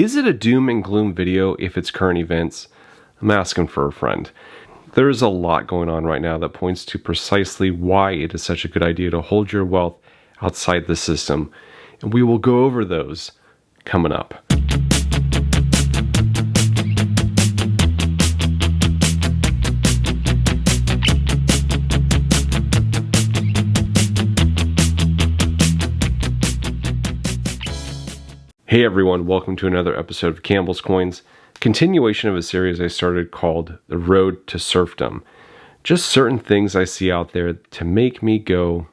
Is it a doom and gloom video if it's current events? I'm asking for a friend. There is a lot going on right now that points to precisely why it is such a good idea to hold your wealth outside the system, and we will go over those coming up. Hey everyone, welcome to another episode of Campbell's Coins, continuation of a series I started called The Road to Serfdom. Just certain things I see out there to make me go,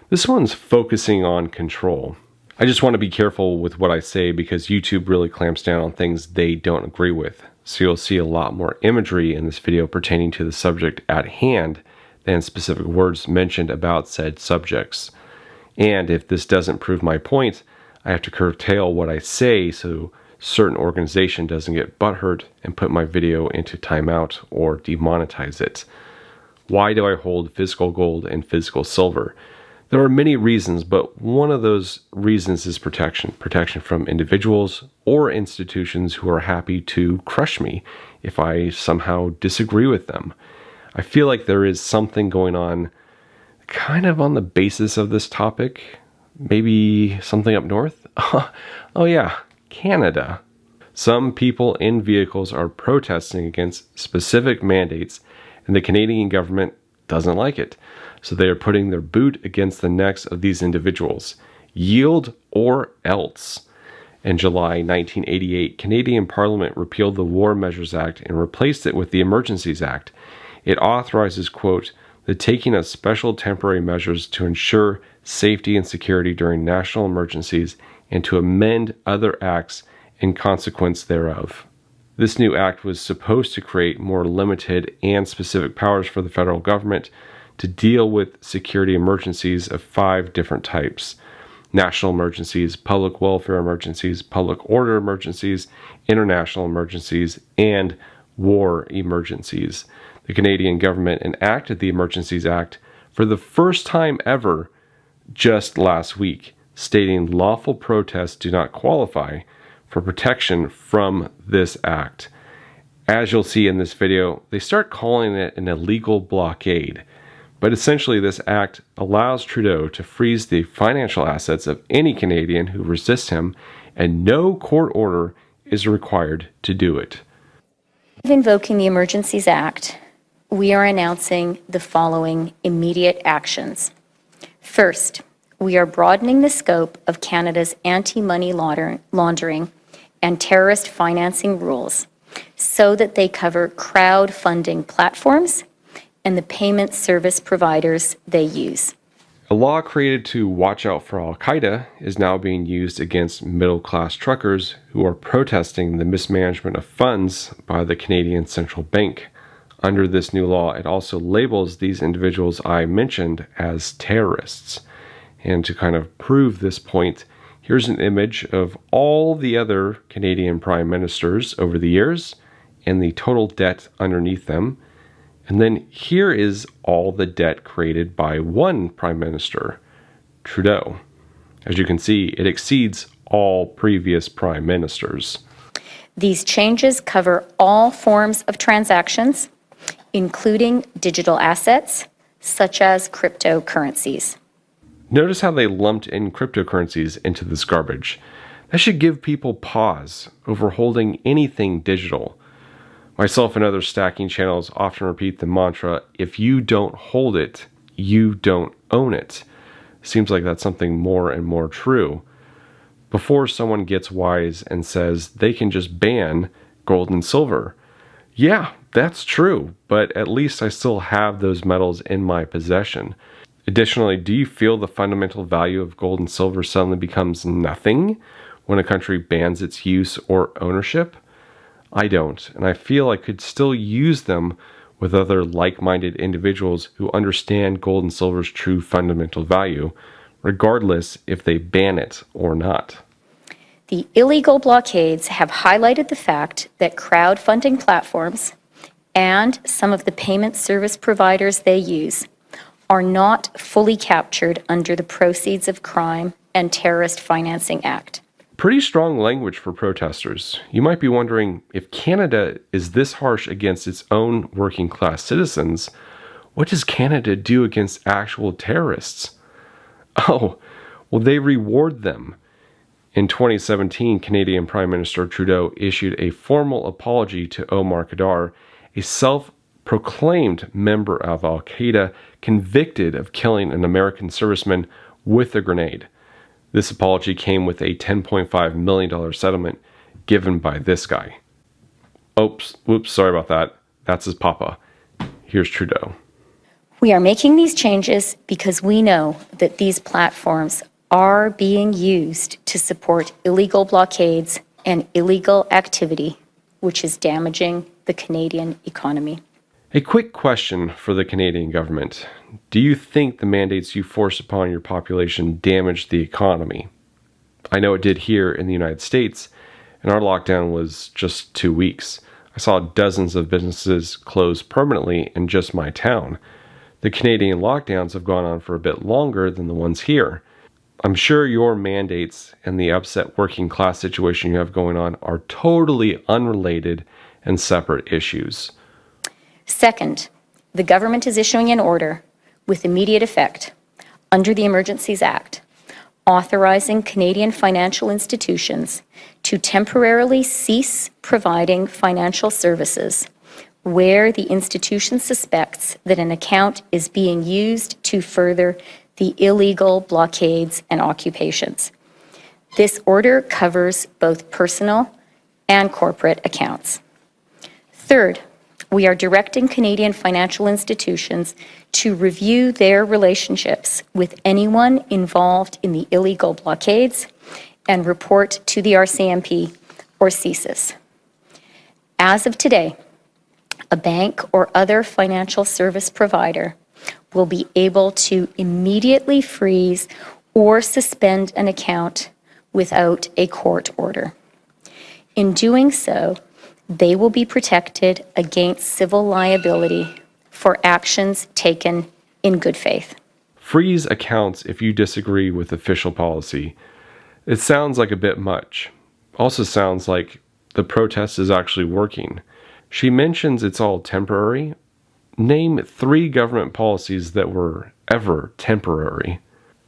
This one's focusing on control. I just want to be careful with what I say because YouTube really clamps down on things they don't agree with. So you'll see a lot more imagery in this video pertaining to the subject at hand than specific words mentioned about said subjects. And if this doesn't prove my point, I have to curtail what I say so certain organization doesn't get butthurt and put my video into timeout or demonetize it. Why do I hold physical gold and physical silver? There are many reasons, but one of those reasons is protection. Protection from individuals or institutions who are happy to crush me if I somehow disagree with them. I feel like there is something going on kind of on the basis of this topic. Maybe something up north? Oh yeah, Canada. Some people in vehicles are protesting against specific mandates, and the Canadian government doesn't like it. So they are putting their boot against the necks of these individuals. Yield or else. In July 1988, Canadian Parliament repealed the War Measures Act and replaced it with the Emergencies Act. It authorizes, quote, the taking of special temporary measures to ensure safety and security during national emergencies and to amend other acts in consequence thereof. This new act was supposed to create more limited and specific powers for the federal government to deal with security emergencies of 5 different types: national emergencies, public welfare emergencies, public order emergencies, international emergencies, and war emergencies. The Canadian government enacted the Emergencies Act for the first time ever just last week, stating lawful protests do not qualify for protection from this act. As you'll see in this video, they start calling it an illegal blockade. But essentially, this act allows Trudeau to freeze the financial assets of any Canadian who resists him, and no court order is required to do it. Invoking the Emergencies Act, we are announcing the following immediate actions. First, we are broadening the scope of Canada's anti-money laundering and terrorist financing rules so that they cover crowdfunding platforms and the payment service providers they use. A law created to watch out for Al-Qaeda is now being used against middle-class truckers who are protesting the mismanagement of funds by the Canadian Central Bank. Under this new law, it also labels these individuals I mentioned as terrorists. And to kind of prove this point, here's an image of all the other Canadian prime ministers over the years and the total debt underneath them. And then here is all the debt created by one prime minister, Trudeau. As you can see, it exceeds all previous prime ministers. These changes cover all forms of transactions, including digital assets, such as cryptocurrencies. Notice how they lumped in cryptocurrencies into this garbage. That should give people pause over holding anything digital. Myself and other stacking channels often repeat the mantra, if you don't hold it, you don't own it. Seems like that's something more and more true. Before someone gets wise and says they can just ban gold and silver. Yeah, that's true, but at least I still have those metals in my possession. Additionally, do you feel the fundamental value of gold and silver suddenly becomes nothing when a country bans its use or ownership? I don't, and I feel I could still use them with other like-minded individuals who understand gold and silver's true fundamental value, regardless if they ban it or not. The illegal blockades have highlighted the fact that crowdfunding platforms and some of the payment service providers they use are not fully captured under the Proceeds of Crime and Terrorist Financing Act. pretty strong language for protesters. You might be wondering, if Canada is this harsh against its own working class citizens, what does Canada do against actual terrorists? Oh, well, they reward them. In 2017, Canadian Prime Minister Trudeau issued a formal apology to Omar Khadr, a self-proclaimed member of Al-Qaeda convicted of killing an American serviceman with a grenade. This apology came with a $10.5 million settlement given by this guy. Oops, sorry about that. That's his papa. Here's Trudeau. We are making these changes because we know that these platforms are being used to support illegal blockades and illegal activity, which is damaging the Canadian economy. A quick question for the Canadian government. Do you think the mandates you force upon your population damage the economy? I know it did here in the United States, and our lockdown was just 2 weeks. I saw dozens of businesses close permanently in just my town. The Canadian lockdowns have gone on for a bit longer than the ones here. I'm sure your mandates and the upset working class situation you have going on are totally unrelated and separate issues. Second, the government is issuing an order with immediate effect under the Emergencies Act, authorizing Canadian financial institutions to temporarily cease providing financial services where the institution suspects that an account is being used to further the illegal blockades and occupations. This order covers both personal and corporate accounts. Third, we are directing Canadian financial institutions to review their relationships with anyone involved in the illegal blockades and report to the RCMP or CSIS. As of today, a bank or other financial service provider will be able to immediately freeze or suspend an account without a court order. In doing so, they will be protected against civil liability for actions taken in good faith. Freeze accounts if you disagree with official policy. It sounds like a bit much. Also sounds like the protest is actually working. She mentions it's all temporary. Name 3 government policies that were ever temporary.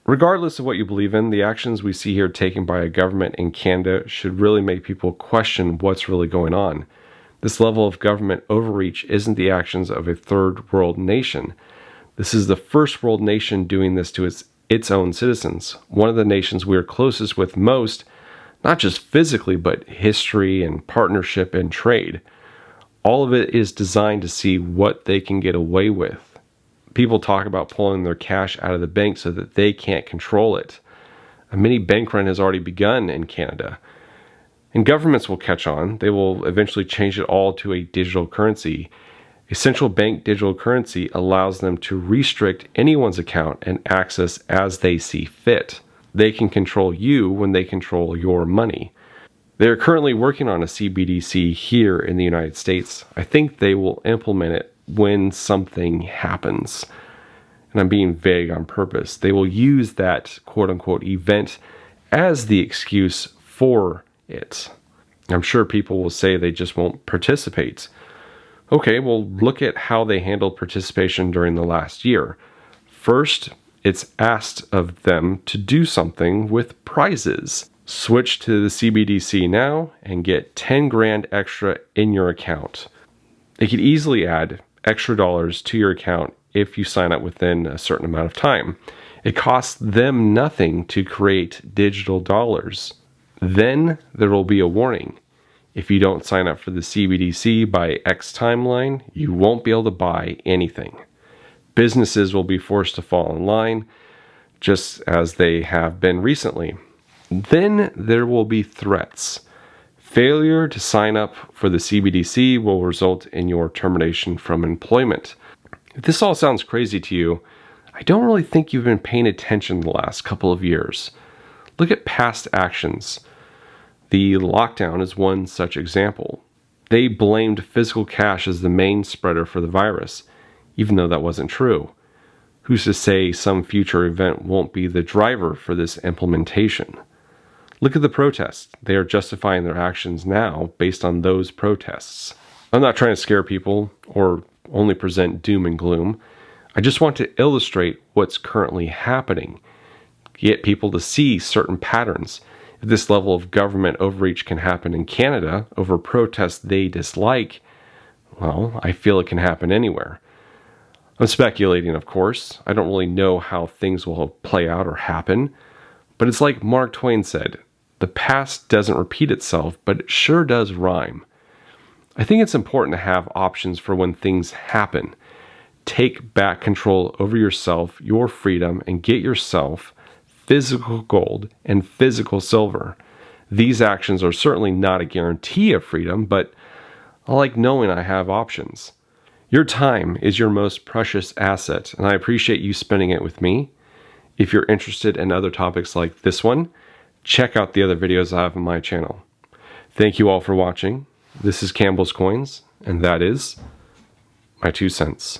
Regardless of what you believe in, the actions we see here taken by a government in Canada should really make people question what's really going on. This level of government overreach isn't the actions of a third world nation. This is the first world nation doing this to its own citizens. One of the nations we are closest with most, not just physically, but history and partnership and trade. All of it is designed to see what they can get away with. People talk about pulling their cash out of the bank so that they can't control it. A mini bank run has already begun in Canada. And governments will catch on. They will eventually change it all to a digital currency. A central bank digital currency allows them to restrict anyone's account and access as they see fit. They can control you when they control your money. They are currently working on a CBDC here in the United States. I think they will implement it when something happens. And I'm being vague on purpose. They will use that quote-unquote event as the excuse for it. I'm sure people will say they just won't participate. Okay, well, look at how they handled participation during the last year. First, it's asked of them to do something with prizes. Switch to the CBDC now and get 10 grand extra in your account. They could easily add extra dollars to your account if you sign up within a certain amount of time. It costs them nothing to create digital dollars. Then there will be a warning. If you don't sign up for the CBDC by X timeline, you won't be able to buy anything. Businesses will be forced to fall in line, just as they have been recently. Then there will be threats. Failure to sign up for the CBDC will result in your termination from employment. If this all sounds crazy to you, I don't really think you've been paying attention the last couple of years. Look at past actions. The lockdown is one such example. They blamed physical cash as the main spreader for the virus, even though that wasn't true. Who's to say some future event won't be the driver for this implementation? Look at the protests. They are justifying their actions now based on those protests. I'm not trying to scare people or only present doom and gloom. I just want to illustrate what's currently happening, get people to see certain patterns. If this level of government overreach can happen in Canada over protests they dislike, well, I feel it can happen anywhere. I'm speculating, of course. I don't really know how things will play out or happen, but it's like Mark Twain said, the past doesn't repeat itself, but it sure does rhyme. I think it's important to have options for when things happen. Take back control over yourself, your freedom, and get yourself physical gold and physical silver. These actions are certainly not a guarantee of freedom, but I like knowing I have options. Your time is your most precious asset, and I appreciate you spending it with me. If you're interested in other topics like this one, check out the other videos I have on my channel. Thank you all for watching. This is Campbell's Coins, and that is my 2 cents.